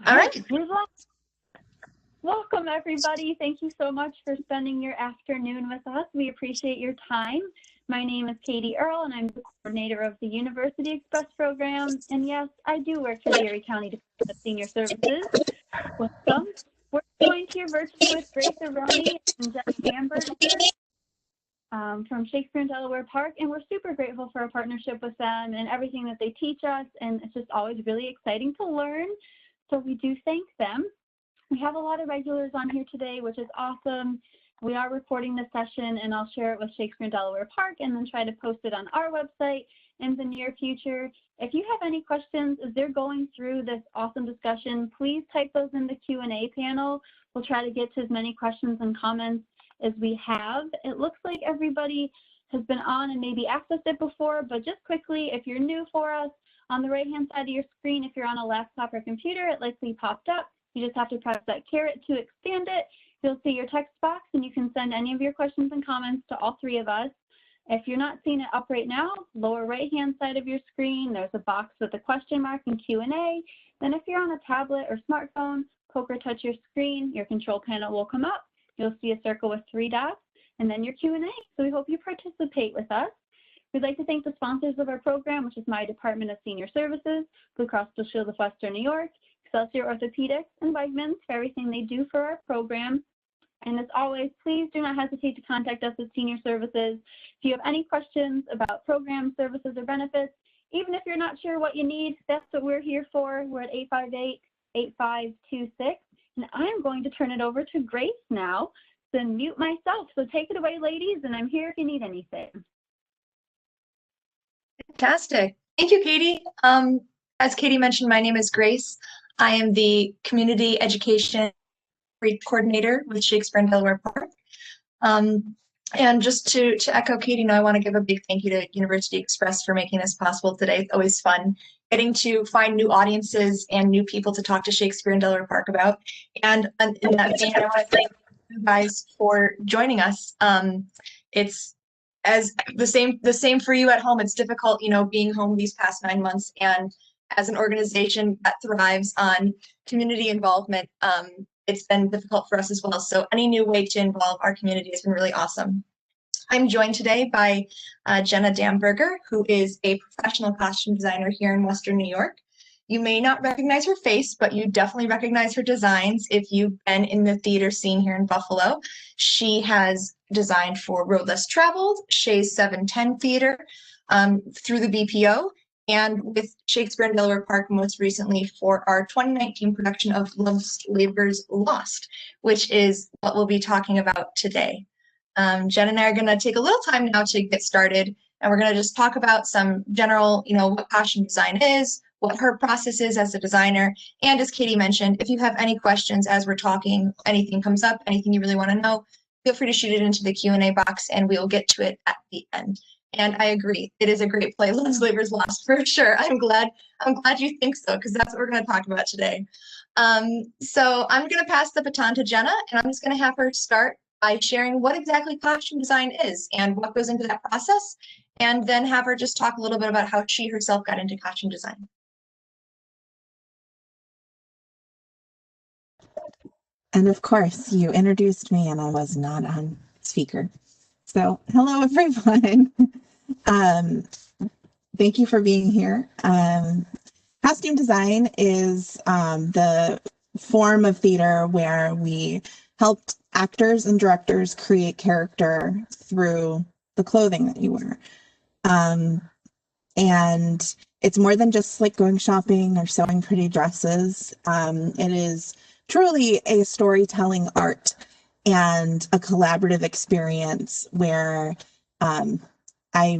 All right. Welcome, everybody. Thank you so much for spending your afternoon with us. We appreciate your time. My name is Katie Earle, and I'm the coordinator of the University Express program. And yes, I do work for the Erie County Department of Senior Services. Welcome. We're joined here virtually with Grace Aroune and Jenna Damberger from Shakespeare in Delaware Park, and we're super grateful for our partnership with them and everything that they teach us, and it's just always really exciting to learn, so we do thank them. We have a lot of regulars on here today, which is awesome. We are recording this session, and I'll share it with Shakespeare in Delaware Park and then try to post it on our website in the near future. If you have any questions as they're going through this awesome discussion, please type those in the Q&A panel. We'll try to get to as many questions and comments as we have. It looks like everybody has been on and maybe accessed it before, but just quickly, if you're new for us, on the right-hand side of your screen, if you're on a laptop or computer, it likely popped up. You just have to press that caret to expand it. You'll see your text box, and you can send any of your questions and comments to all three of us. If you're not seeing it up right now, lower right-hand side of your screen, there's a box with a question mark and Q&A. Then if you're on a tablet or smartphone, poke or touch your screen, your control panel will come up. You'll see a circle with 3 dots, and then your Q&A. So we hope you participate with us. We'd like to thank the sponsors of our program, which is my Department of Senior Services, Blue Cross Blue Shield of Western New York, Excelsior Orthopedics, and Weigmans for everything they do for our program. And as always, please do not hesitate to contact us at Senior Services if you have any questions about programs, services, or benefits. Even if you're not sure what you need, that's what we're here for. We're at 858-8526. And I'm going to turn it over to Grace now to mute myself. So take it away, ladies, and I'm here if you need anything. Fantastic. Thank you, Katie. As Katie mentioned, my name is Grace. I am the Community Education Coordinator with Shakespeare in Delaware Park. And just to echo Katie, I want to give a big thank you to University Express for making this possible today. It's always fun getting to find new audiences and new people to talk to Shakespeare in Delaware Park about. And in that vein, I want to thank you guys for joining us. It's as the same for you at home. It's difficult, being home these past 9 months, and as an organization that thrives on community involvement, it's been difficult for us as well. So any new way to involve our community has been really awesome. I'm joined today by Jenna Damberger, who is a professional costume designer here in Western New York. You may not recognize her face, but you definitely recognize her designs if you've been in the theater scene here in Buffalo. She has designed for Road Less Traveled, Shea's 710 Theater, through the BPO, and with Shakespeare in Delaware Park most recently for our 2019 production of Love's Labor's Lost, which is what we'll be talking about today. Jen and I are going to take a little time now to get started, and we're going to just talk about some general, what costume design is, what her process is as a designer, and as Katie mentioned, if you have any questions as we're talking, anything comes up, anything you really want to know, feel free to shoot it into the Q&A box, and we'll get to it at the end. And I agree, it is a great play, Love's Labor's Lost, for sure. I'm glad you think so, because that's what we're going to talk about today. So I'm going to pass the baton to Jenna, and I'm just going to have her start by sharing what exactly costume design is and what goes into that process, and then have her just talk a little bit about how she herself got into costume design. And of course, you introduced me and I was not on speaker. So hello, everyone. Thank you for being here. Costume design is the form of theater where we help actors and directors create character through the clothing that you wear. And it's more than just like going shopping or sewing pretty dresses. It is truly a storytelling art and a collaborative experience where I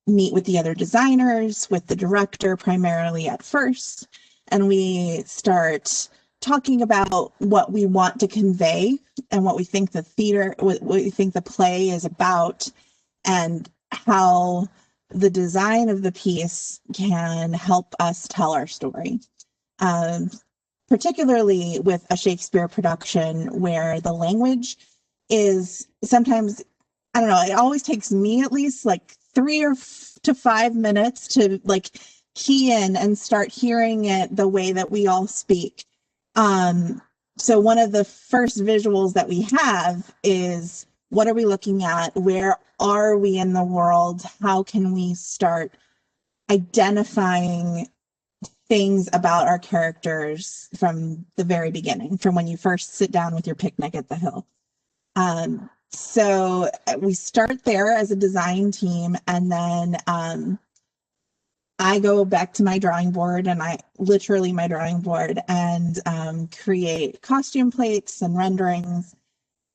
meet with the other designers, with the director primarily at first, and we start talking about what we want to convey and what we think the theater, what we think the play is about, and how the design of the piece can help us tell our story. Particularly with a Shakespeare production where the language is sometimes, I don't know, it always takes me at least like 3 to 5 minutes to like key in and start hearing it the way that we all speak. So one of the first visuals that we have is, what are we looking at? Where are we in the world? How can we start identifying things about our characters from the very beginning, from when you first sit down with your picnic at the hill? So we start there as a design team, and then I go back to my drawing board, and my drawing board, and create costume plates and renderings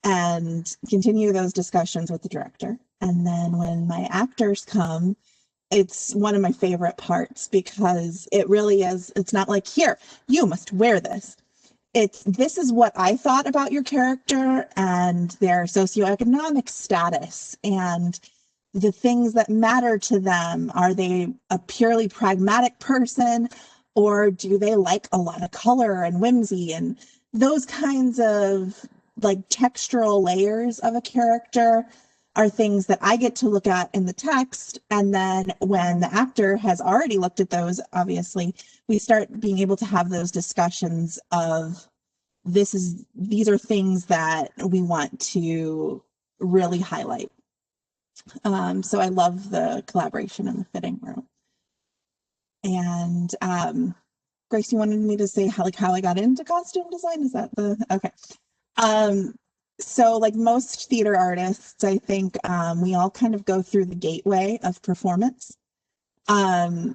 and continue those discussions with the director. And then when my actors come, it's one of my favorite parts, because it really is, it's not like, here, you must wear this. This is what I thought about your character and their socioeconomic status and the things that matter to them. Are they a purely pragmatic person, or do they like a lot of color and whimsy and those kinds of like textural layers of a character are things that I get to look at in the text. And then when the actor has already looked at those, obviously, we start being able to have those discussions of these are things that we want to really highlight. So I love the collaboration in the fitting room. And Grace, you wanted me to say how I got into costume design? Is that okay? So like most theater artists, I think we all kind of go through the gateway of performance. I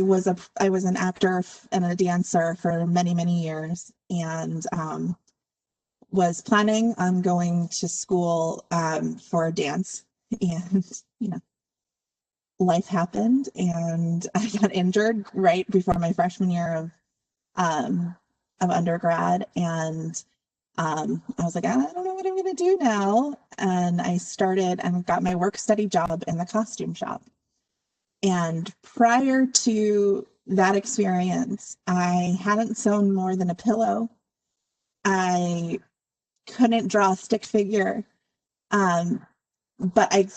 was an actor and a dancer for many, many years, and was planning on going to school for dance, and life happened, and I got injured right before my freshman year of undergrad, and I was like, I don't know what I'm going to do now. And I started and got my work study job in the costume shop. And prior to that experience, I hadn't sewn more than a pillow. I couldn't draw a stick figure. But I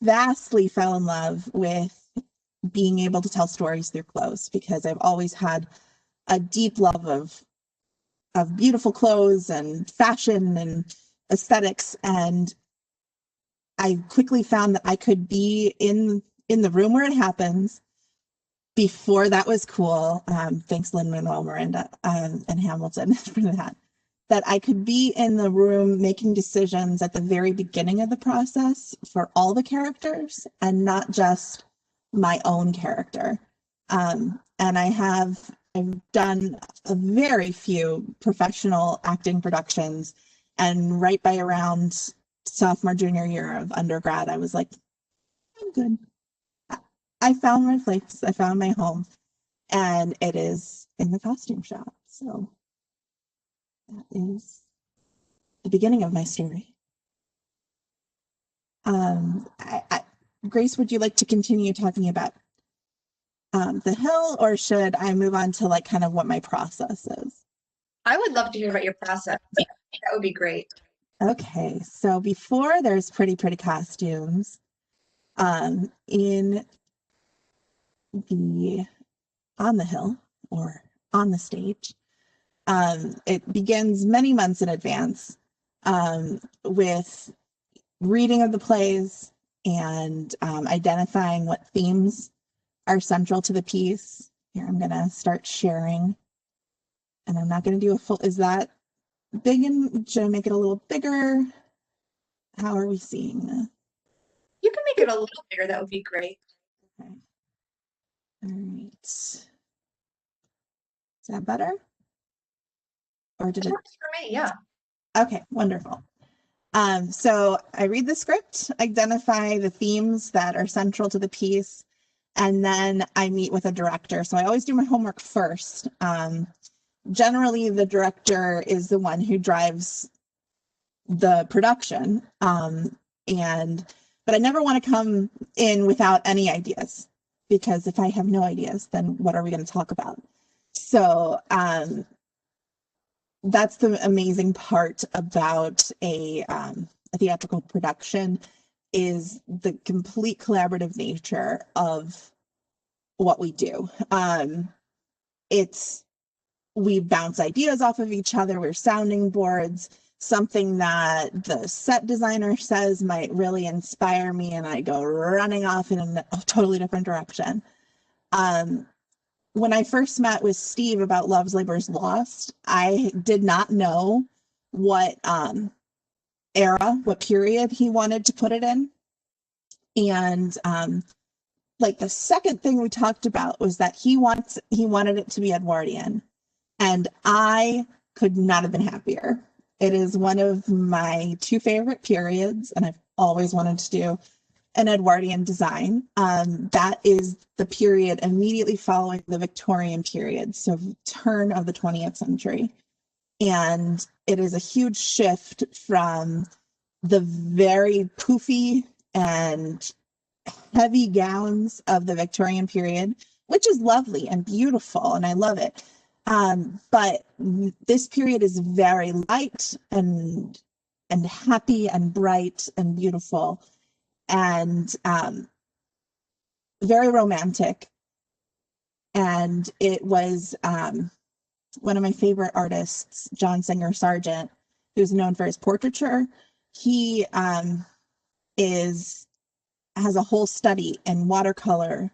vastly fell in love with being able to tell stories through clothes, because I've always had a deep love of beautiful clothes and fashion and aesthetics. And I quickly found that I could be in the room where it happens. Before that was cool. Thanks, Lin-Manuel Miranda and Hamilton for that I could be in the room making decisions at the very beginning of the process for all the characters and not just my own character. And I've done a very few professional acting productions, and right by around sophomore, junior year of undergrad, I was like, I'm good. I found my place. I found my home, and it is in the costume shop. So that is the beginning of my story. Grace, would you like to continue talking about the hill, or should I move on to like kind of what my process is? I would love to hear about your process. That would be great. Okay, so before there's pretty costumes on the hill or on the stage, it begins many months in advance with reading of the plays and identifying what themes are central to the piece. Here, I'm gonna start sharing, and I'm not gonna do a full, is that big, and should I make it a little bigger? How are we seeing this? You can make it a little bigger. That would be great. Okay. All right. Is that better? Or did it? Works for me, yeah. Okay, wonderful. So I read the script, identify the themes that are central to the piece, and then I meet with a director. So I always do my homework first. Generally, the director is the one who drives the production, but I never want to come in without any ideas, because if I have no ideas, then what are we going to talk about? So that's the amazing part about a theatrical production, is the complete collaborative nature of what we do. It's we bounce ideas off of each other. We're sounding boards. Something that the set designer says might really inspire me, and I go running off in a totally different direction. When I first met with Steve about Love's Labor's Lost, I did not know what era, what period he wanted to put it in. And like the second thing we talked about was that he wanted it to be Edwardian. And I could not have been happier. It is one of my two favorite periods, and I've always wanted to do an Edwardian design. That is the period immediately following the Victorian period, so turn of the 20th century. And it is a huge shift from the very poofy and heavy gowns of the Victorian period, which is lovely and beautiful, and I love it. But this period is very light and happy and bright and beautiful, and very romantic. And it was one of my favorite artists, John Singer Sargent, who's known for his portraiture. He has a whole study in watercolor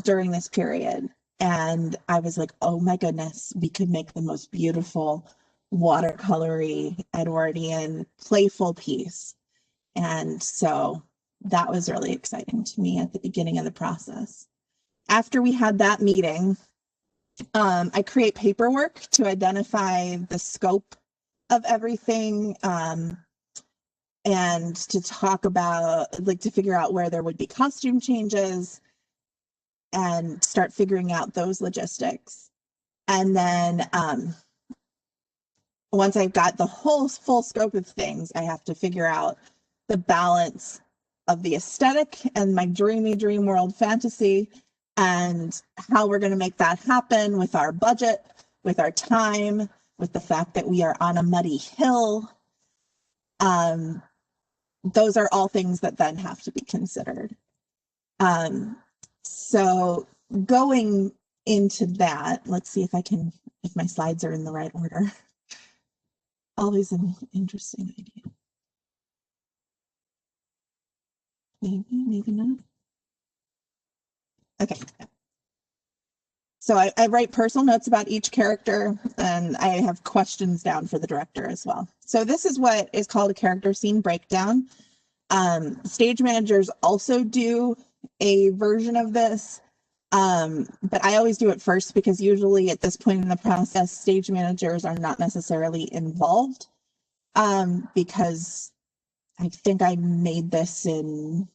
during this period. And I was like, oh my goodness, we could make the most beautiful watercolory Edwardian playful piece. And so that was really exciting to me at the beginning of the process. After we had that meeting, I create paperwork to identify the scope of everything, and to talk about, like, to figure out where there would be costume changes and start figuring out those logistics. And then once I've got the whole full scope of things, I have to figure out the balance of the aesthetic and my dreamy dream world fantasy, and how we're going to make that happen with our budget, with our time, with the fact that we are on a muddy hill. Those are all things that then have to be considered. So going into that, let's see if my slides are in the right order. Always an interesting idea. Maybe not. Okay. So I write personal notes about each character, and I have questions down for the director as well. So this is what is called a character scene breakdown. Stage managers also do a version of this, but I always do it first because usually at this point in the process, stage managers are not necessarily involved, because I think I made this in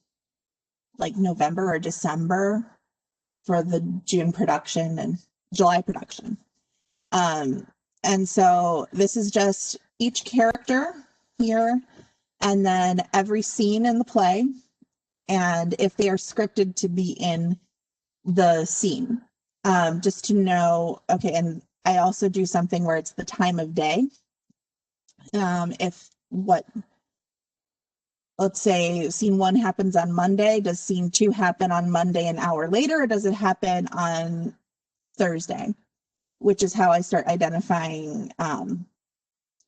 like November or December for the June production and July production. And so this is just each character here, and then every scene in the play, and if they are scripted to be in the scene, just to know, okay, and I also do something where it's the time of day. Let's say scene 1 happens on Monday, does scene 2 happen on Monday an hour later, or does it happen on Thursday? Which is how I start identifying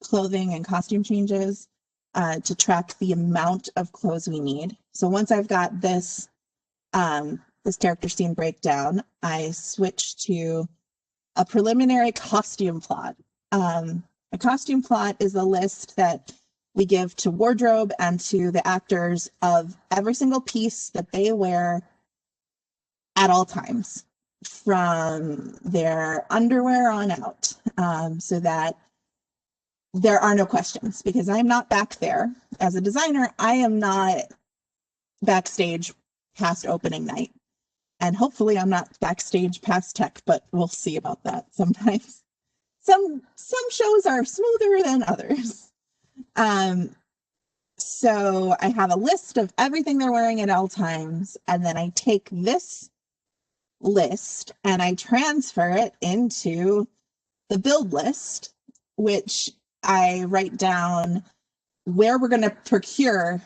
clothing and costume changes, to track the amount of clothes we need. So once I've got this character scene breakdown, I switch to a preliminary costume plot. A costume plot is a list that we give to wardrobe and to the actors of every single piece that they wear at all times, from their underwear on out, so that there are no questions, because I'm not back there. As a designer, I am not backstage past opening night. And hopefully I'm not backstage past tech, but we'll see about that sometimes. Some shows are smoother than others. So I have a list of everything they're wearing at all times, and then I take this list and I transfer it into the build list, which I write down where we're going to procure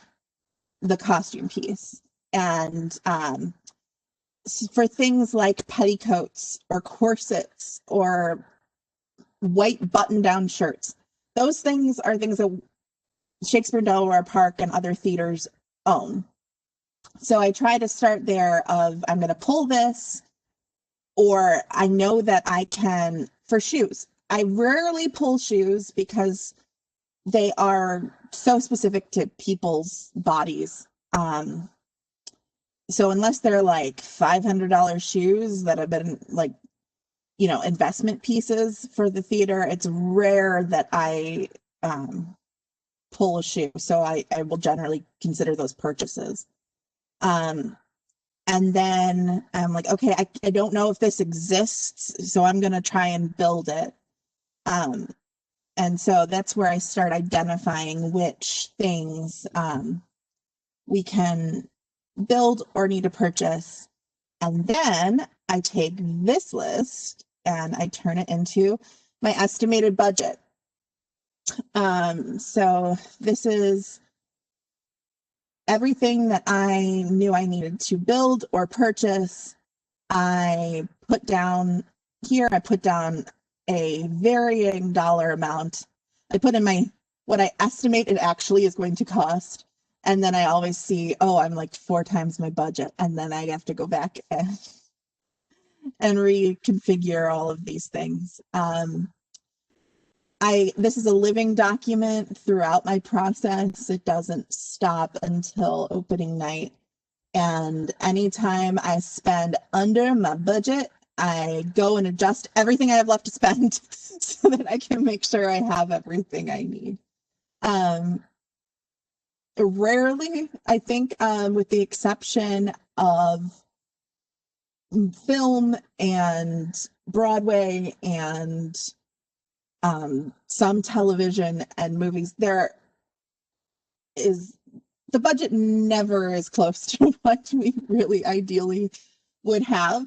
the costume piece. And for things like petticoats or corsets or white button-down shirts. Those things are things that Shakespeare, Delaware Park, and other theaters own. So I try to start there of, I'm going to pull this, or I know that I can, for shoes. I rarely pull shoes because they are so specific to people's bodies. So unless they're like $500 shoes that have been like, you know, investment pieces for the theater, it's rare that I pull a shoe. So I will generally consider those purchases. And then I'm like, okay, I don't know if this exists, so I'm going to try and build it. And so that's where I start identifying which things we can build or need to purchase. And then I take this list and I turn it into my estimated budget. So this is everything that I knew I needed to build or purchase. I put down here, I put down a varying dollar amount. I put in what I estimate it actually is going to cost. And then I always see, oh, I'm like 4 times my budget. And then I have to go back and reconfigure all of these things. This is a living document throughout my process. It doesn't stop until opening night. And anytime I spend under my budget, I go and adjust everything I have left to spend so that I can make sure I have everything I need. Rarely, I think, with the exception of film and Broadway and some television and movies, the budget never is close to what we really ideally would have.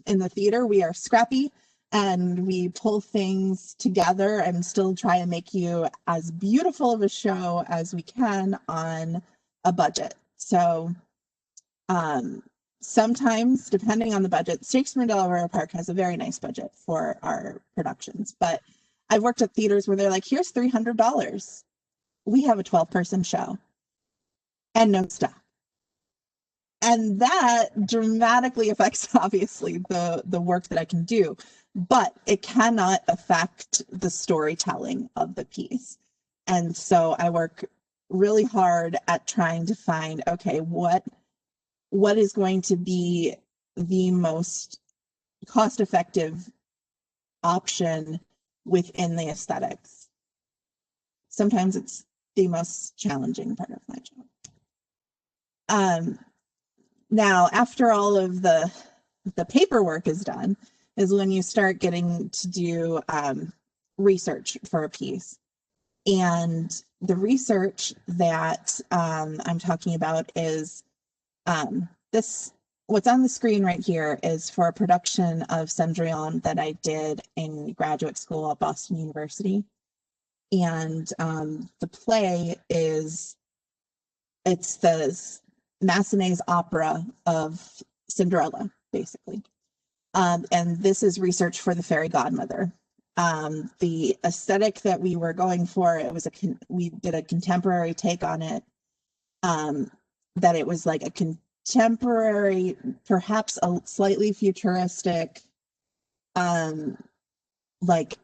In the theater, we are scrappy and we pull things together and still try and make you as beautiful of a show as we can on a budget. So sometimes, depending on the budget, Shakespeare in Delaware Park has a very nice budget for our productions, but I've worked at theaters where they're like, here's $300. We have a 12-person show and no staff. And that dramatically affects, obviously, the work that I can do, but it cannot affect the storytelling of the piece. And so I work really hard at trying to find, okay, what is going to be the most cost-effective option within the aesthetics. Sometimes it's the most challenging part of my job. Now, after all of the paperwork is done, is when you start getting to do research for a piece. And the research that I'm talking about is what's on the screen right here is for a production of Cendrillon that I did in graduate school at Boston University. And the play it's the Massenet's opera of Cinderella, basically. And this is research for the fairy godmother. The aesthetic that we were going for, we did a contemporary take on it, that it was like a contemporary, perhaps a slightly futuristic, like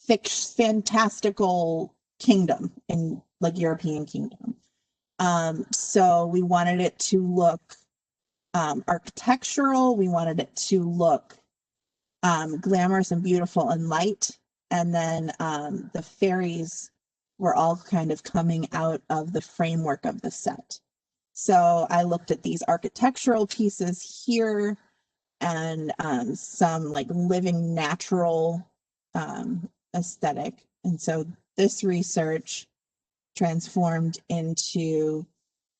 fantastical kingdom in like European kingdom. So we wanted it to look architectural. We wanted it to look glamorous and beautiful and light. And then the fairies were all kind of coming out of the framework of the set. So I looked at these architectural pieces here and some like living natural aesthetic. And so this research transformed into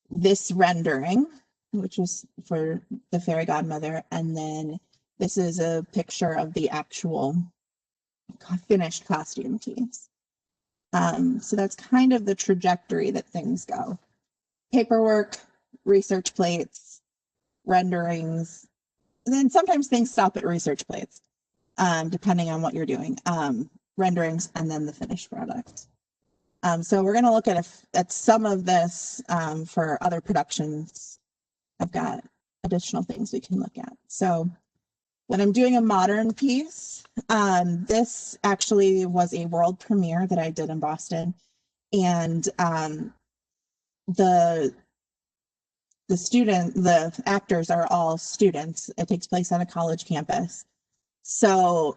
this rendering, which was for the fairy godmother. And then this is a picture of the actual finished costume piece. So that's kind of the trajectory that things go. Paperwork, research plates, renderings, and then sometimes things stop at research plates. depending on what you're doing, renderings, and then the finished product. So we're going to look at some of this for other productions. I've got additional things we can look at. So when I'm doing a modern piece, this actually was a world premiere that I did in Boston, and the actors are all students. It takes place on a college campus. So,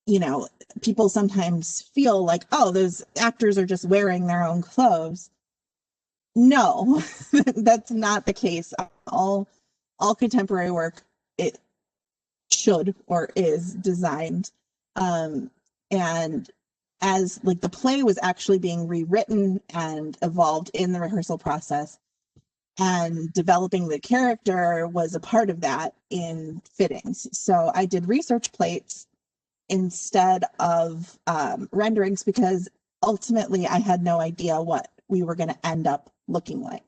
you know, people sometimes feel like, oh, those actors are just wearing their own clothes. No, that's not the case. All contemporary work, it should or is designed. And as like the play was actually being rewritten and evolved in the rehearsal process, and developing the character was a part of that in fittings. So I did research plates instead of renderings, because ultimately I had no idea what we were going to end up looking like.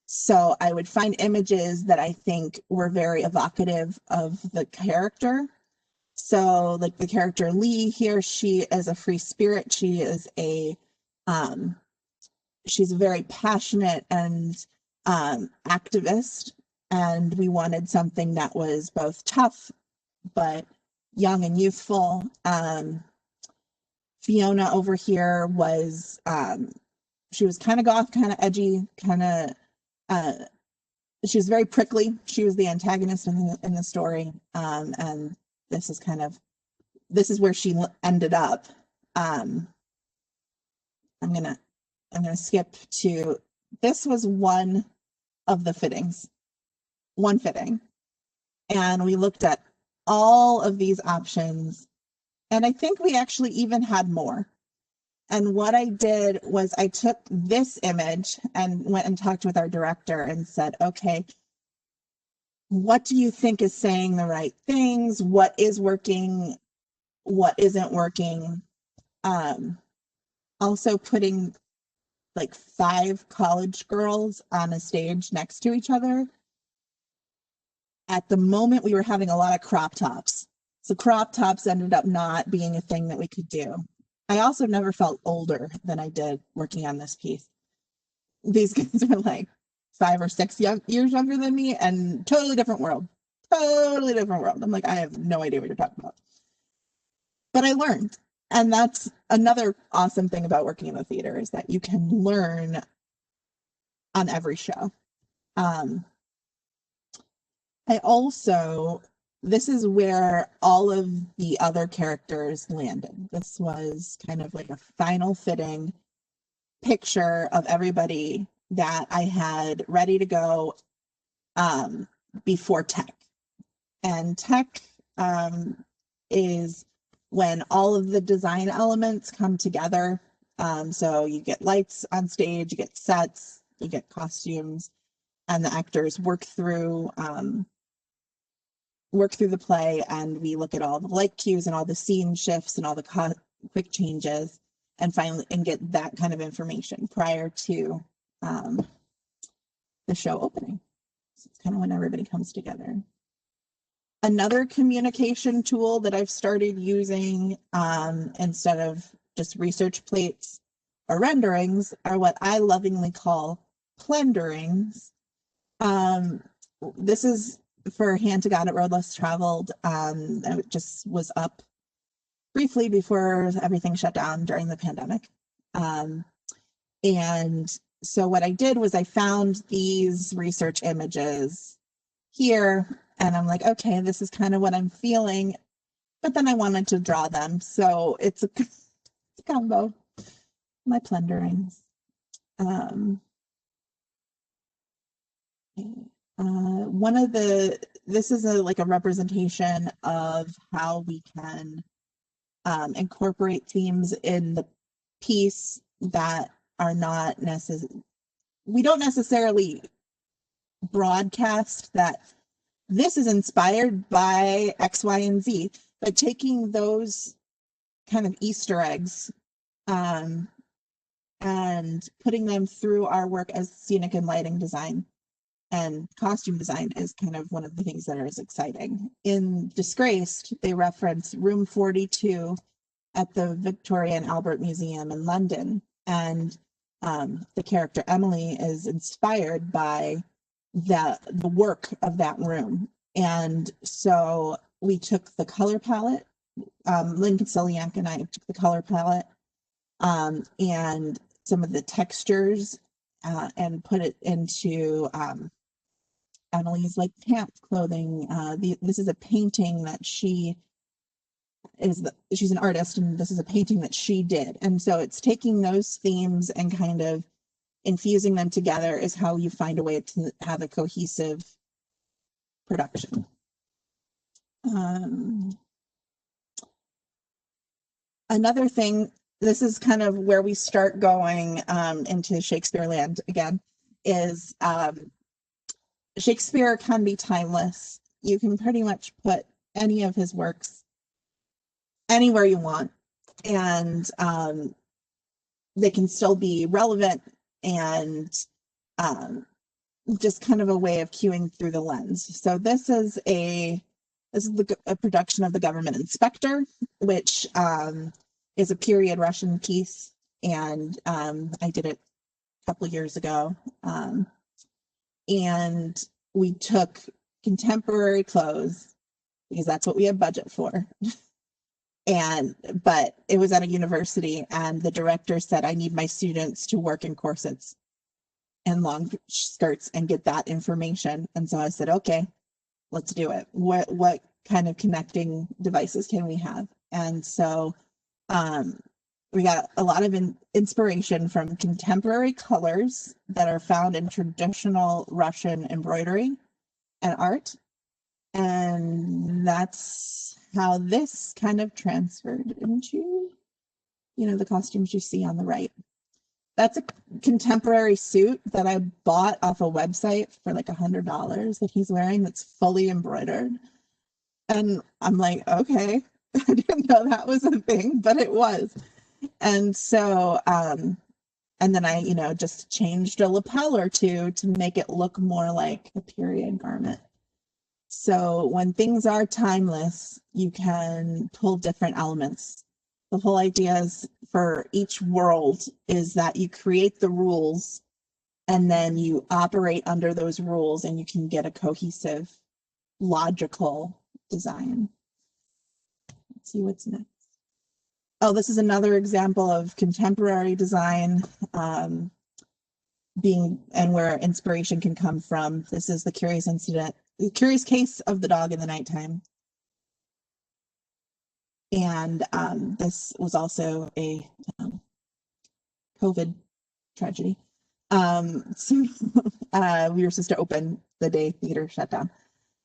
So I would find images that I think were very evocative of the character. So like the character Lee here, she is a free spirit. She is she's a very passionate and activist, and we wanted something that was both tough but young and youthful. Fiona over here was she was kind of goth, kind of edgy, kind of she was very prickly. She was the antagonist in the story, and this is where she ended up. I'm gonna skip to, this was one of the fittings, one fitting. And we looked at all of these options. And I think we actually even had more. And what I did was I took this image and went and talked with our director and said, okay, what do you think is saying the right things? What is working? What isn't working? Also putting like 5 college girls on a stage next to each other. At the moment, we were having a lot of crop tops. So crop tops ended up not being a thing that we could do. I also never felt older than I did working on this piece. These guys were like 5 or 6 years younger than me, and totally different world. Totally different world. I'm like, I have no idea what you're talking about. But I learned. And that's another awesome thing about working in the theater, is that you can learn on every show. This is where all of the other characters landed. This was kind of like a final fitting picture of everybody that I had ready to go before tech. And tech is when all of the design elements come together. So you get lights on stage, you get sets, you get costumes, and the actors work through the play, and we look at all the light cues and all the scene shifts and all the quick changes, and get that kind of information prior to the show opening. So it's kind of when everybody comes together. Another communication tool that I've started using instead of just research plates or renderings are what I lovingly call plenderings. This is for Hand to God at Road Less Traveled. It just was up briefly before everything shut down during the pandemic. And so what I did was I found these research images here, and I'm like, okay, this is kind of what I'm feeling, but then I wanted to draw them. So it's a combo. My plenderings. This is like a representation of how we can incorporate themes in the piece that are not we don't necessarily broadcast that this is inspired by X, Y, and Z, but taking those kind of Easter eggs and putting them through our work as scenic and lighting design and costume design is kind of one of the things that is exciting. In Disgraced, they reference room 42 at the Victoria and Albert Museum in London. And the character Emily is inspired by the work of that room. And so we took the color palette, Lynn Kaciliak and I took the color palette and some of the textures and put it into Emily's like pants clothing. This is a painting that she's an artist, and this is a painting that she did. And so it's taking those themes and kind of infusing them together is how you find a way to have a cohesive production. Another thing, this is kind of where we start going into Shakespeare land again, is Shakespeare can be timeless. You can pretty much put any of his works anywhere you want, and they can still be relevant and just kind of a way of cueing through the lens. So this is a production of The Government Inspector, which is a period Russian piece, and I did it a couple of years ago. And we took contemporary clothes because that's what we had budget for. But it was at a university, and the director said, I need my students to work in corsets and long skirts and get that information. And so I said, okay, let's do it. What kind of connecting devices can we have? And so we got a lot of inspiration from contemporary colors that are found in traditional Russian embroidery and art. And that's how this kind of transferred into, the costumes you see on the right. That's a contemporary suit that I bought off a website for like $100 that he's wearing that's fully embroidered. And I'm like, okay, I didn't know that was a thing, but it was. And so, and then I, just changed a lapel or two to make it look more like a period garment. So when things are timeless, you can pull different elements. The whole idea is for each world is that you create the rules and then you operate under those rules and you can get a cohesive, logical design. Let's see what's next. Oh, this is another example of contemporary design and where inspiration can come from. This is the curious case of the dog in the nighttime. And this was also a COVID tragedy. So we were supposed to open the day theater shut down.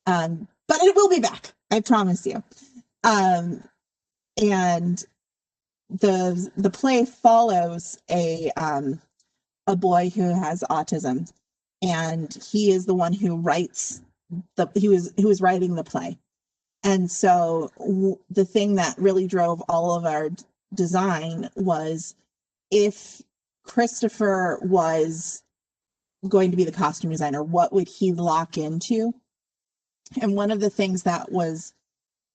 But it will be back, I promise you. And the play follows a boy who has autism, and he is the one who writes he was writing the play. And so the thing that really drove all of our design was if Christopher was going to be the costume designer, what would he lock into? And one of the things that was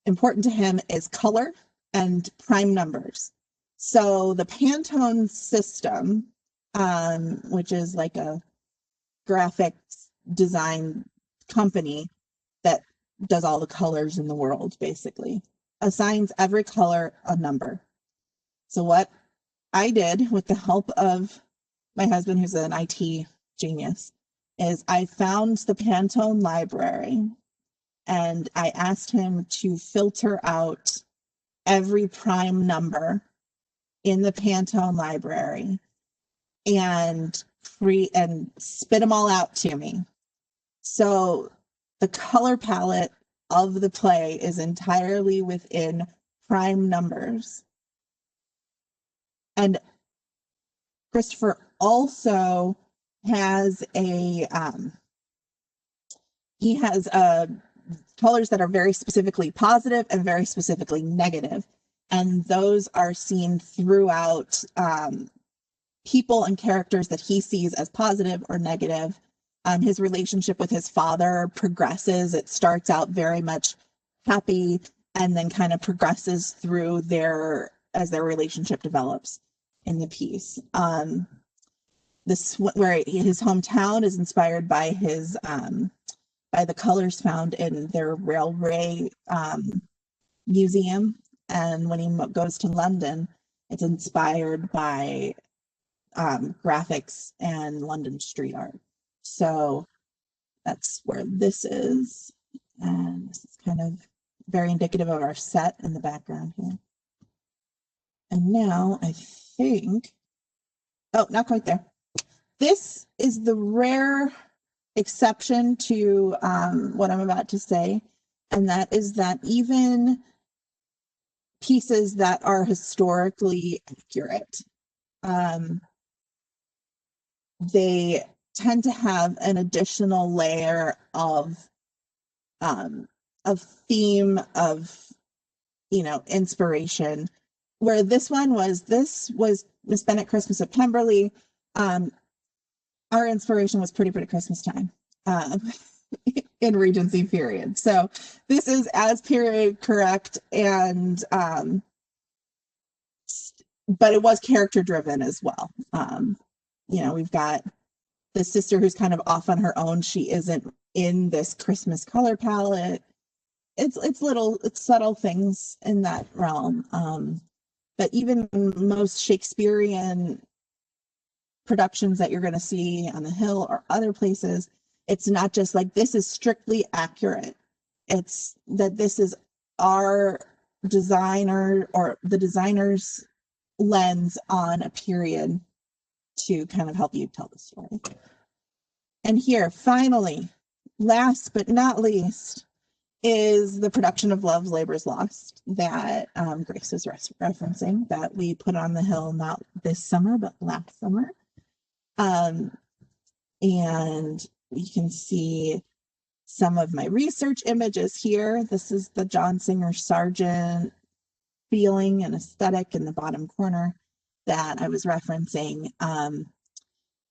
important to him is color and prime numbers. So the Pantone system, which is like a graphics design company that does all the colors in the world, basically, assigns every color a number. So what I did with the help of my husband, who's an IT genius, is I found the Pantone library and I asked him to filter out every prime number in the Pantone library and spit them all out to me. So the color palette of the play is entirely within prime numbers. And Christopher also has colors that are very specifically positive and very specifically negative. And those are seen throughout people and characters that he sees as positive or negative. His relationship with his father progresses. It starts out very much happy and then kind of progresses through as their relationship develops in the piece. This where his hometown is inspired by his by the colors found in their railway museum, and when he goes to London, it's inspired by graphics and London street art. So that's where this is, and this is kind of very indicative of our set in the background here. And now I think, oh, not quite there. This is the rare exception to what I'm about to say, and that is that even pieces that are historically accurate, they tend to have an additional layer of theme, of inspiration. Where this was Miss Bennett Christmas at Pemberley. Our inspiration was Pretty Christmas Time in Regency period. So this is as period correct, and but it was character driven as well. We've got the sister who's kind of off on her own. She isn't in this Christmas color palette. It's subtle things in that realm. But even most Shakespearean productions that you're going to see on the Hill or other places, it's not just like this is strictly accurate. It's that this is our designer or the designer's lens on a period to kind of help you tell the story. And here, finally, last but not least, is the production of Love's Labor's Lost that Grace is referencing, that we put on the Hill not this summer, but last summer. And you can see some of my research images here. This is the John Singer Sargent feeling and aesthetic in the bottom corner that I was referencing.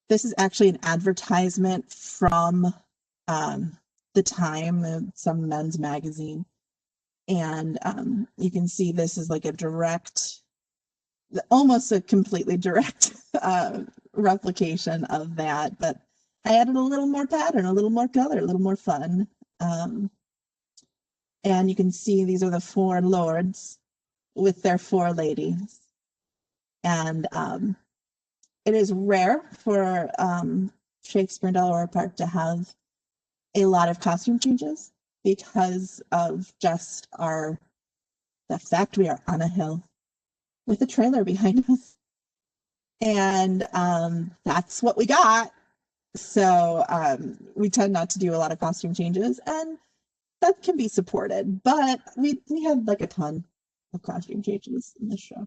This is actually an advertisement from the time, some men's magazine. And you can see this is like a direct, almost a completely direct replication of that, but I added a little more pattern, a little more color, a little more fun. And you can see these are the four lords with their four ladies. And it is rare for Shakespeare in Delaware Park to have a lot of costume changes because of just the fact we are on a hill with a trailer behind us. And that's what we got. So we tend not to do a lot of costume changes, and that can be supported, but we had like a ton of costume changes in this show.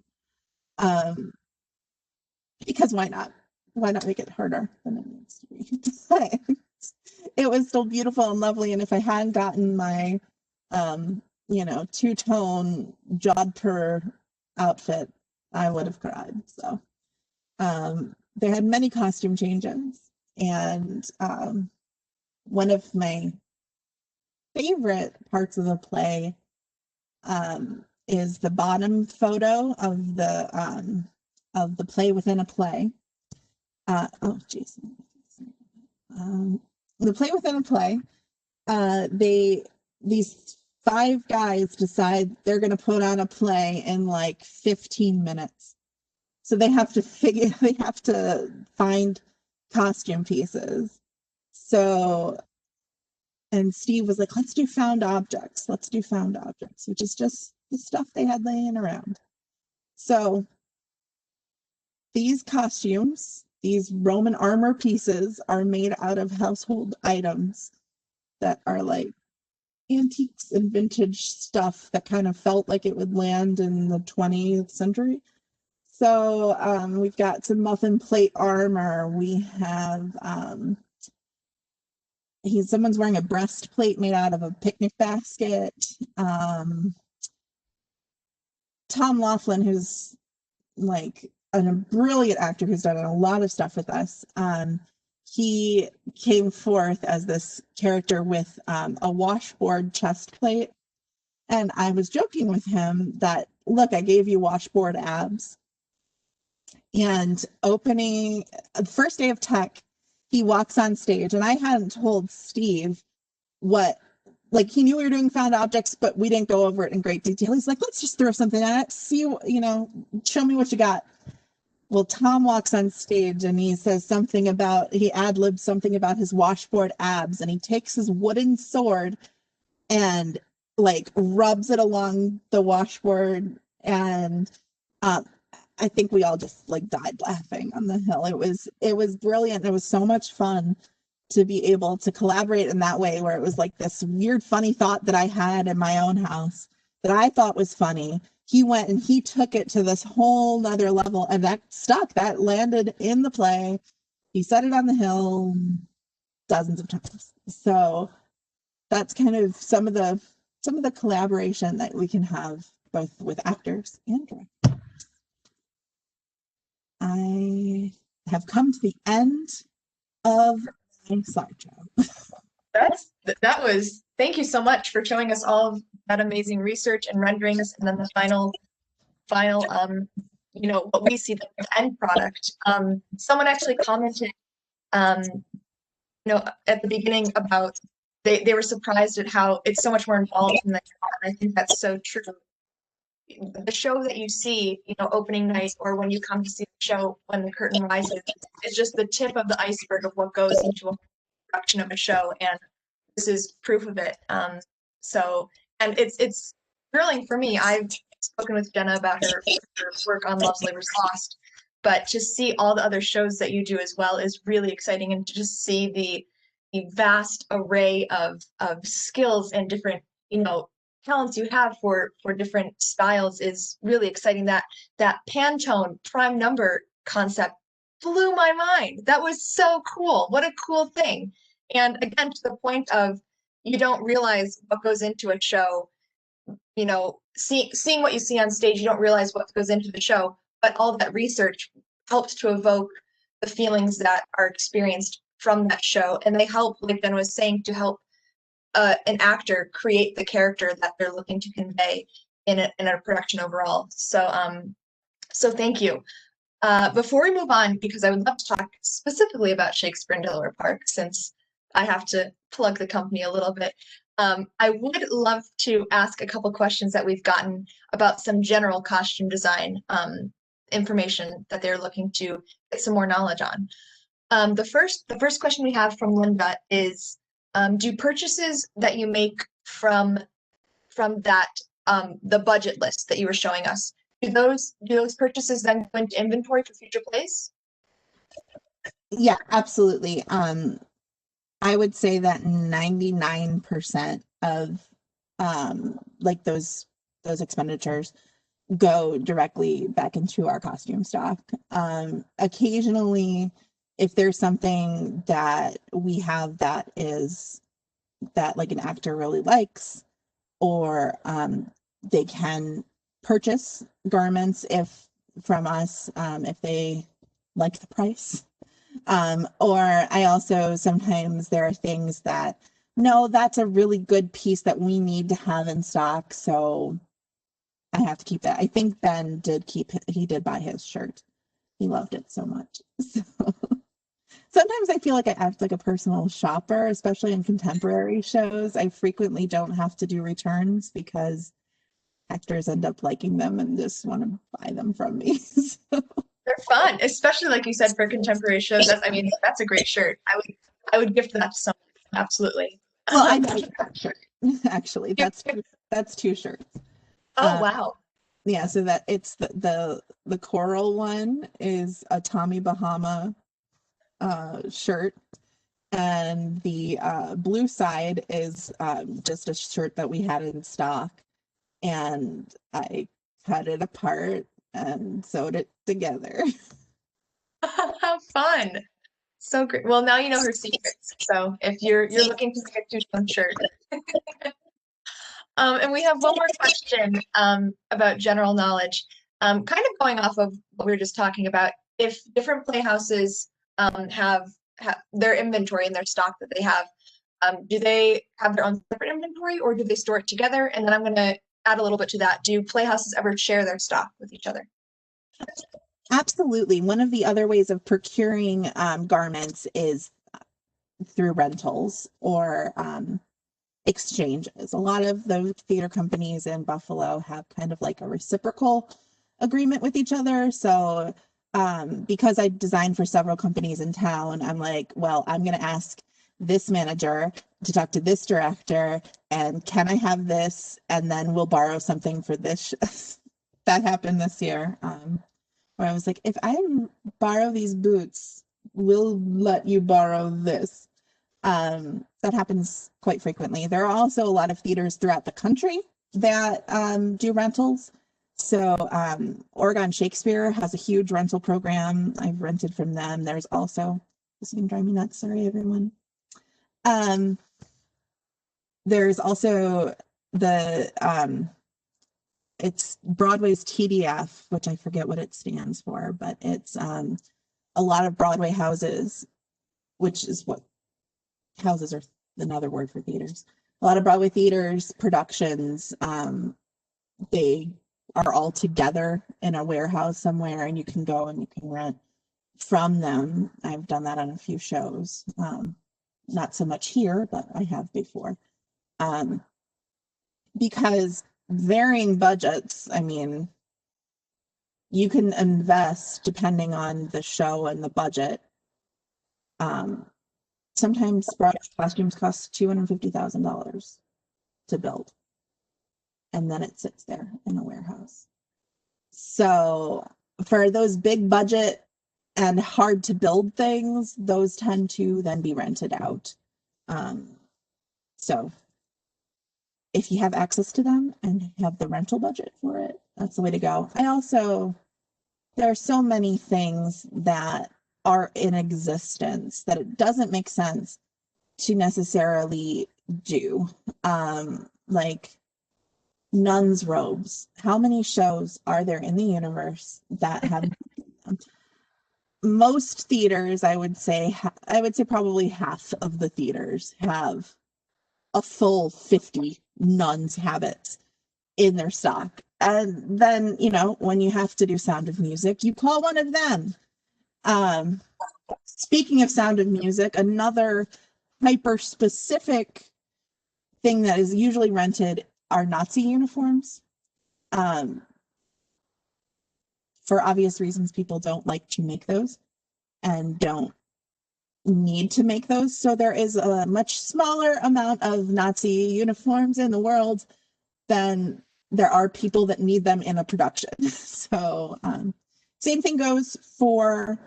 Because why not? Why not make it harder than it needs to be? It was still beautiful and lovely, and if I hadn't gotten my two-tone jodhpur outfit, I would have cried. So they had many costume changes, and one of my favorite parts of the play is the bottom photo of the play within a play. The play within a play. These five guys decide they're going to put on a play in like 15 minutes. So they have to find costume pieces. So, and Steve was like, let's do found objects, which is just the stuff they had laying around. So these costumes, these Roman armor pieces, are made out of household items that are like antiques and vintage stuff that kind of felt like it would land in the 20th century. So we've got some muffin plate armor. We have someone's wearing a breastplate made out of a picnic basket. Tom Laughlin, who's like a brilliant actor who's done a lot of stuff with us. he came forth as this character with a washboard chest plate. And I was joking with him that, look, I gave you washboard abs. And opening the first day of tech, he walks on stage, and I hadn't told Steve what, like, he knew we were doing found objects, but we didn't go over it in great detail. He's like, let's just throw something at it, see, you know, show me what you got. Well, Tom walks on stage and he says something about, he ad-libs something about his washboard abs, and he takes his wooden sword and like rubs it along the washboard, and I think we all just like died laughing on the hill. It was brilliant. It was so much fun to be able to collaborate in that way, where it was like this weird funny thought that I had in my own house that I thought was funny. He went and he took it to this whole nother level, and that stuck. That landed in the play. He said it on the hill dozens of times. So that's kind of some of the collaboration that we can have both with actors and directors. I have come to the end of my slideshow. Thank you so much for showing us all of that amazing research and renderings, and then the final, you know, what we see the end product. Someone actually commented, you know, at the beginning about they were surprised at how it's so much more involved in the, and I think that's so true. The show that you see, you know, opening night, or when you come to see the show when the curtain rises, is just the tip of the iceberg of what goes into a production of a show, and this is proof of it. So, and it's thrilling for me. I've spoken with Jenna about her work on Love's Labor's Lost, but to see all the other shows that you do as well is really exciting, and to just see the vast array of skills and different, you know, talents you have for different styles is really exciting. That Pantone prime number concept blew my mind. That was so cool. What a cool thing. And again, to the point of, you don't realize what goes into a show, you know, seeing what you see on stage, you don't realize what goes into the show, but all that research helps to evoke the feelings that are experienced from that show, and they help, like Ben was saying, to help an actor create the character that they're looking to convey in a production overall. So so thank you. Before we move on, because I would love to talk specifically about Shakespeare in Delaware Park, since I have to plug the company a little bit, I would love to ask a couple questions that we've gotten about some general costume design information that they're looking to get some more knowledge on. The first question we have from Linda is, do purchases that you make from that the budget list that you were showing us, do those purchases then go into inventory for future plays? Yeah, absolutely. I would say that 99% of like those expenditures go directly back into our costume stock. Occasionally, if there's something that we have that like an actor really likes, or they can purchase garments from us if they like the price. Or I also, sometimes there are things that, no, that's a really good piece that we need to have in stock, so I have to keep that. I think Ben he did buy his shirt. He loved it so much. So sometimes I feel like I act like a personal shopper, especially in contemporary shows. I frequently don't have to do returns because actors end up liking them and just want to buy them from me. So. They're fun, especially like you said, for contemporary shows. That's a great shirt. I would gift that to someone. Absolutely. Well, I made that shirt. Actually, that's two shirts. Oh wow. Yeah, so that it's the coral one is a Tommy Bahama shirt, and the blue side is just a shirt that we had in stock, and I cut it apart and sewed it together. How fun. So great. Well, now you know her secrets. So if you're looking to get your own shirt. And we have one more question about general knowledge, kind of going off of what we were just talking about. If different playhouses have their inventory and their stock that they have. Do they have their own separate inventory, or do they store it together? And then I'm going to add a little bit to that. Do playhouses ever share their stock with each other? Absolutely. One of the other ways of procuring garments is through rentals or exchanges. A lot of the theater companies in Buffalo have kind of like a reciprocal agreement with each other. So because I designed for several companies in town, I'm like, well, I'm going to ask this manager to talk to this director, and can I have this? And then we'll borrow something for this. That happened this year, where I was like, if I borrow these boots, we'll let you borrow this. That happens quite frequently. There are also a lot of theaters throughout the country that do rentals. So Oregon Shakespeare has a huge rental program. I've rented from them. There's also, this is going to drive me nuts, sorry everyone. There's also the, it's Broadway's TDF, which I forget what it stands for, but it's a lot of Broadway houses, which is what houses are another word for theaters. A lot of Broadway theaters, productions, they are all together in a warehouse somewhere, and you can go and you can rent from them. I've done that on a few shows. Not so much here, but I have before. Because varying budgets, I mean, you can invest depending on the show and the budget. Sometimes Broadway costumes cost $250,000 to build, and then it sits there in a warehouse. So for those big budget and hard to build things, those tend to then be rented out. So if you have access to them and have the rental budget for it, that's the way to go. There are so many things that are in existence that it doesn't make sense to necessarily do. Like nuns' robes. How many shows are there in the universe that have most theaters? I would say probably half of the theaters have a full 50 nuns' habits in their stock. And then, when you have to do Sound of Music, you call one of them. Speaking of Sound of Music, another hyper-specific thing that is usually rented are Nazi uniforms. For obvious reasons, people don't like to make those and don't need to make those. So there is a much smaller amount of Nazi uniforms in the world than there are people that need them in a production. So same thing goes for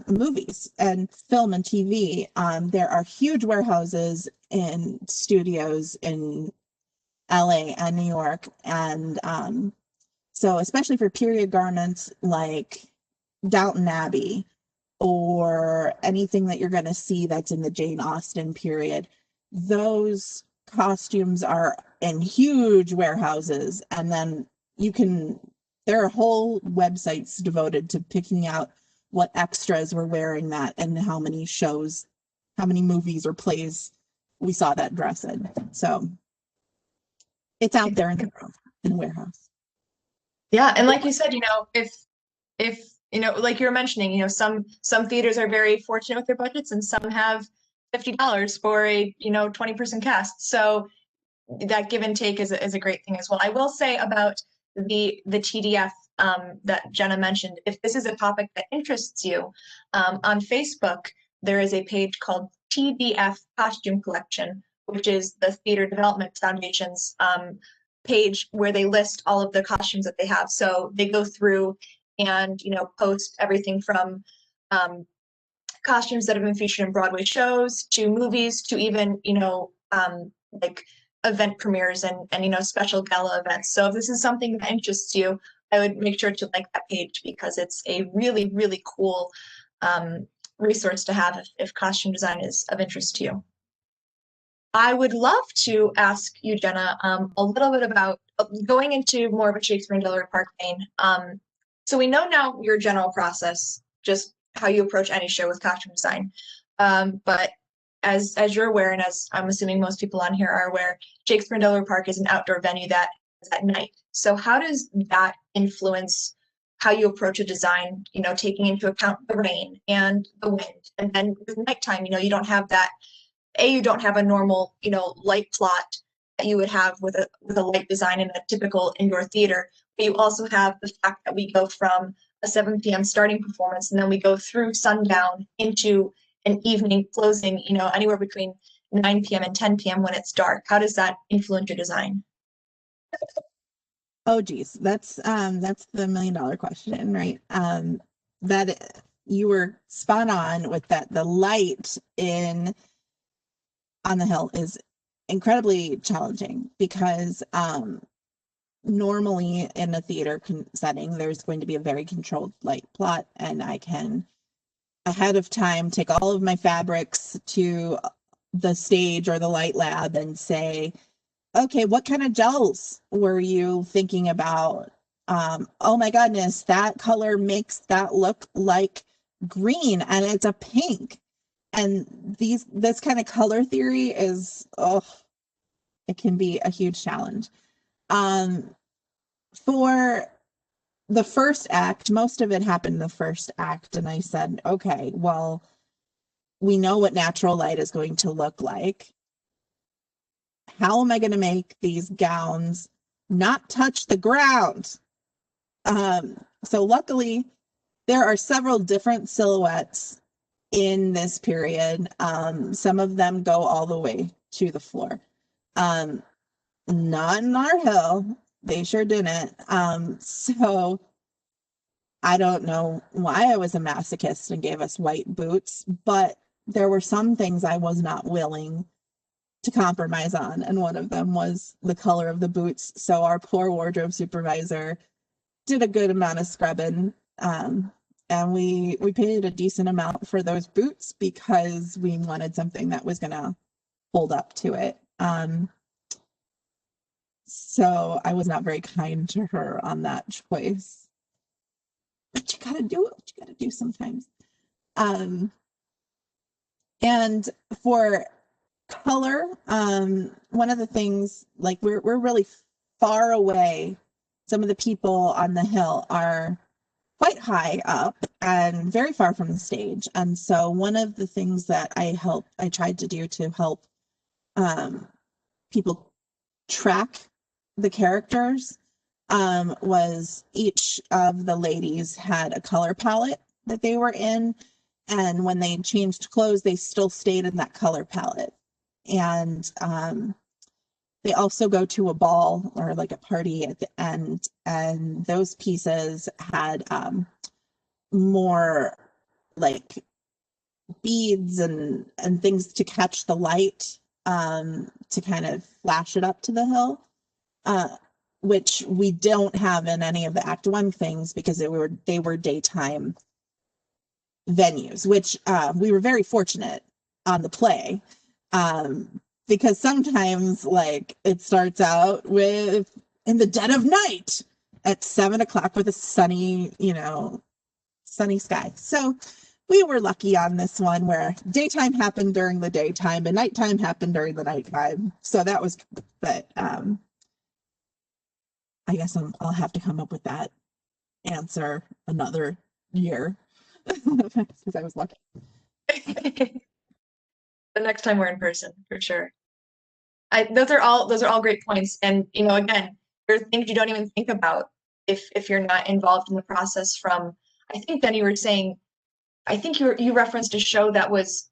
movies and film and TV. There are huge warehouses in studios in LA and New York. And so especially for period garments like Downton Abbey or anything that you're going to see that's in the Jane Austen period, those costumes are in huge warehouses. And then there are whole websites devoted to picking out what extras were wearing that and how many shows, how many movies or plays we saw that dress in. So it's out there in the world, in a warehouse. Yeah, and like you said, if like you were mentioning, some theaters are very fortunate with their budgets, and some have $50 for a 20-person cast. So that give and take is a great thing as well. I will say about the TDF that Jenna mentioned, if this is a topic that interests you, on Facebook there is a page called TDF Costume Collection, which is the Theater Development Foundation's page where they list all of the costumes that they have. So they go through and post everything from costumes that have been featured in Broadway shows to movies to even like event premieres and special gala events. So if this is something that interests you, I would make sure to like that page, because it's a really, really cool resource to have if costume design is of interest to you. I would love to ask you, Jenna, a little bit about going into more of a Shakespeare and Delaware Park vein. So we know now your general process, just how you approach any show with costume design. But as you're aware, and as I'm assuming most people on here are aware, Shakespeare in Delaware Park is an outdoor venue that is at night. So how does that influence how you approach a design, you know, taking into account the rain and the wind? And then with nighttime, you know, you don't have that, you don't have a normal, you know, light plot that you would have with a light design in a typical indoor theater. But you also have the fact that we go from a 7 p.m. starting performance, and then we go through sundown into an evening closing, you know, anywhere between 9 p.m. and 10 p.m. when it's dark. How does that influence your design? Oh geez, that's the $1 million question, right? That you were spot on with that. The light on the hill is incredibly challenging because normally in a theater setting, there's going to be a very controlled light plot, and I can ahead of time take all of my fabrics to the stage or the light lab and say, okay, what kind of gels were you thinking about? Oh my goodness, that color makes that look like green and it's a pink. And this kind of color theory is, it can be a huge challenge. For the first act, most of it happened in the first act, and I said, okay, well, we know what natural light is going to look like. How am I going to make these gowns not touch the ground? So luckily, there are several different silhouettes in this period. Some of them go all the way to the floor. Not in our hill. They sure didn't. So I don't know why I was a masochist and gave us white boots, but there were some things I was not willing to compromise on, and one of them was the color of the boots. So our poor wardrobe supervisor did a good amount of scrubbing, and we paid a decent amount for those boots because we wanted something that was going to hold up to it. So I was not very kind to her on that choice, but you gotta do what you gotta do sometimes. And for color, one of the things, like we're really far away. Some of the people on the hill are quite high up and very far from the stage. And so one of the things that I tried to do to help people track the characters was each of the ladies had a color palette that they were in. And when they changed clothes, they still stayed in that color palette. And they also go to a ball or like a party at the end, and those pieces had more like beads and things to catch the light, to kind of flash it up to the hill, which we don't have in any of the Act One things because they were daytime venues, which we were very fortunate on the play, because sometimes like it starts out with in the dead of night at 7 o'clock with a sunny sky. So we were lucky on this one where daytime happened during the daytime and nighttime happened during the nighttime. So that was, but I guess I'll have to come up with that answer another year because I was lucky. The next time we're in person, for sure. Those are all great points. And again, there are things you don't even think about if you're not involved in the process. From, I think then you were saying, I think you referenced a show that was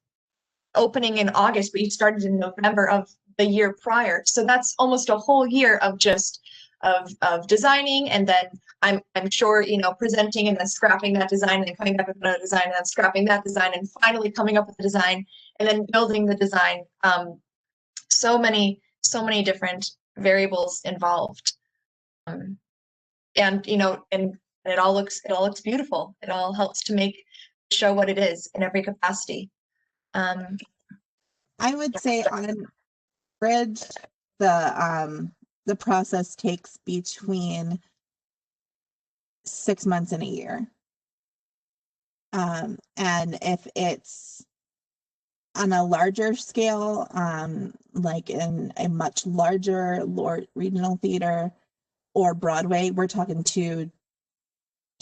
opening in August, but you started in November of the year prior. So that's almost a whole year of just of designing, and then I'm sure presenting and then scrapping that design and then coming back with another design and then scrapping that design and finally coming up with the design and then building the design. So many different variables involved, and and it all looks beautiful. It all helps to make the show what it is in every capacity. I would say on average, the process takes between 6 months and a year. And if it's on a larger scale, like in a much larger regional theater or Broadway, we're talking 2